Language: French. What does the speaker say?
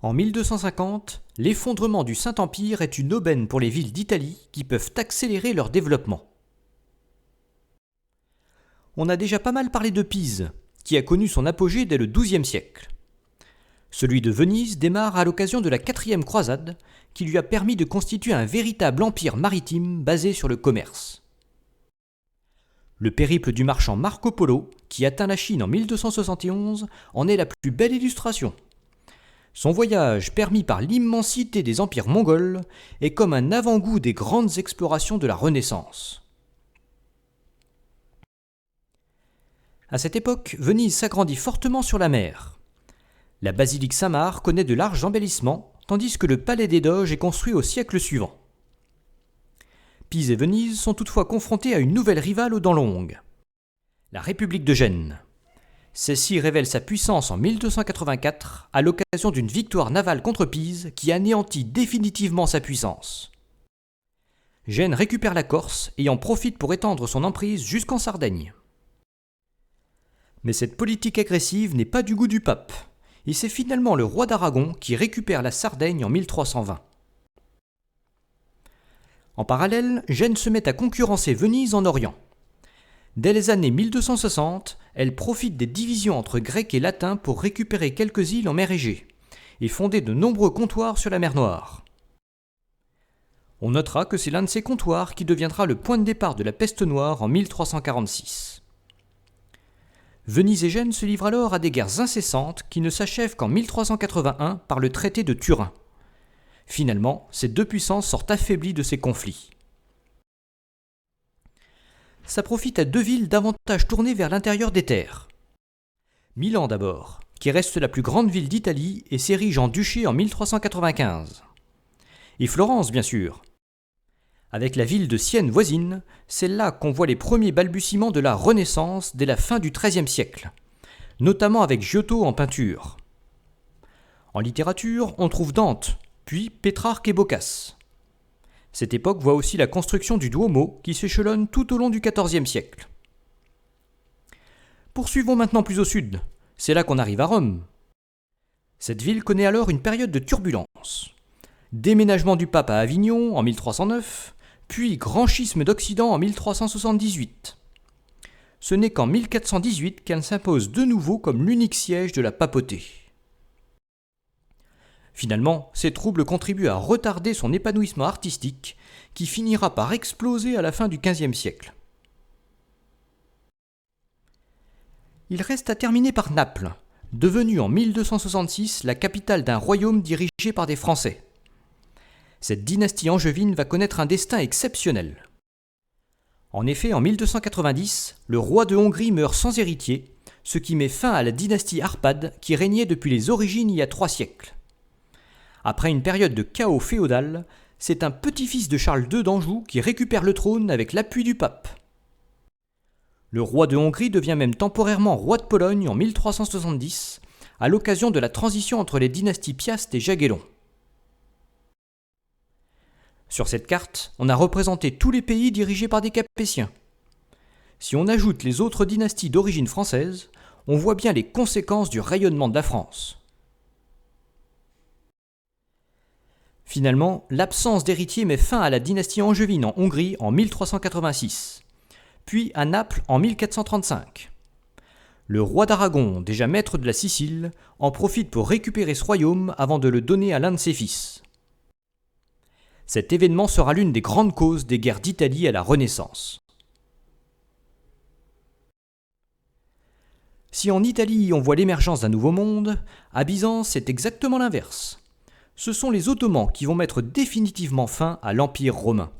En 1250, l'effondrement du Saint-Empire est une aubaine pour les villes d'Italie qui peuvent accélérer leur développement. On a déjà pas mal parlé de Pise, qui a connu son apogée dès le XIIe siècle. Celui de Venise démarre à l'occasion de la 4e croisade, qui lui a permis de constituer un véritable empire maritime basé sur le commerce. Le périple du marchand Marco Polo, qui atteint la Chine en 1271, en est la plus belle illustration. Son voyage, permis par l'immensité des empires mongols, est comme un avant-goût des grandes explorations de la Renaissance. À cette époque, Venise s'agrandit fortement sur la mer. La basilique Saint-Marc connaît de larges embellissements, tandis que le palais des Doges est construit au siècle suivant. Pise et Venise sont toutefois confrontés à une nouvelle rivale aux dents longues, la République de Gênes. Celle-ci révèle sa puissance en 1284 à l'occasion d'une victoire navale contre Pise qui anéantit définitivement sa puissance. Gênes récupère la Corse et en profite pour étendre son emprise jusqu'en Sardaigne. Mais cette politique agressive n'est pas du goût du pape, et c'est finalement le roi d'Aragon qui récupère la Sardaigne en 1320. En parallèle, Gênes se met à concurrencer Venise en Orient. Dès les années 1260, elle profite des divisions entre Grecs et Latins pour récupérer quelques îles en mer Égée et fonder de nombreux comptoirs sur la mer Noire. On notera que c'est l'un de ces comptoirs qui deviendra le point de départ de la peste noire en 1346. Venise et Gênes se livrent alors à des guerres incessantes qui ne s'achèvent qu'en 1381 par le traité de Turin. Finalement, ces deux puissances sortent affaiblies de ces conflits. Ça profite à deux villes davantage tournées vers l'intérieur des terres. Milan d'abord, qui reste la plus grande ville d'Italie et s'érige en duché en 1395. Et Florence, bien sûr. Avec la ville de Sienne voisine, c'est là qu'on voit les premiers balbutiements de la Renaissance dès la fin du XIIIe siècle, notamment avec Giotto en peinture. En littérature, on trouve Dante, puis Pétrarque et Boccace. Cette époque voit aussi la construction du Duomo qui s'échelonne tout au long du XIVe siècle. Poursuivons maintenant plus au sud, c'est là qu'on arrive à Rome. Cette ville connaît alors une période de turbulence. Déménagement du pape à Avignon en 1309, puis grand schisme d'Occident en 1378. Ce n'est qu'en 1418 qu'elle s'impose de nouveau comme l'unique siège de la papauté. Finalement, ces troubles contribuent à retarder son épanouissement artistique, qui finira par exploser à la fin du XVe siècle. Il reste à terminer par Naples, devenue en 1266 la capitale d'un royaume dirigé par des Français. Cette dynastie angevine va connaître un destin exceptionnel. En effet, en 1290, le roi de Hongrie meurt sans héritier, ce qui met fin à la dynastie Arpade qui régnait depuis les origines il y a 3 siècles. Après une période de chaos féodal, c'est un petit-fils de Charles II d'Anjou qui récupère le trône avec l'appui du pape. Le roi de Hongrie devient même temporairement roi de Pologne en 1370, à l'occasion de la transition entre les dynasties Piast et Jagellon. Sur cette carte, on a représenté tous les pays dirigés par des Capétiens. Si on ajoute les autres dynasties d'origine française, on voit bien les conséquences du rayonnement de la France. Finalement, l'absence d'héritier met fin à la dynastie angevine en Hongrie en 1386, puis à Naples en 1435. Le roi d'Aragon, déjà maître de la Sicile, en profite pour récupérer ce royaume avant de le donner à l'un de ses fils. Cet événement sera l'une des grandes causes des guerres d'Italie à la Renaissance. Si en Italie on voit l'émergence d'un nouveau monde, à Byzance c'est exactement l'inverse. Ce sont les Ottomans qui vont mettre définitivement fin à l'Empire romain.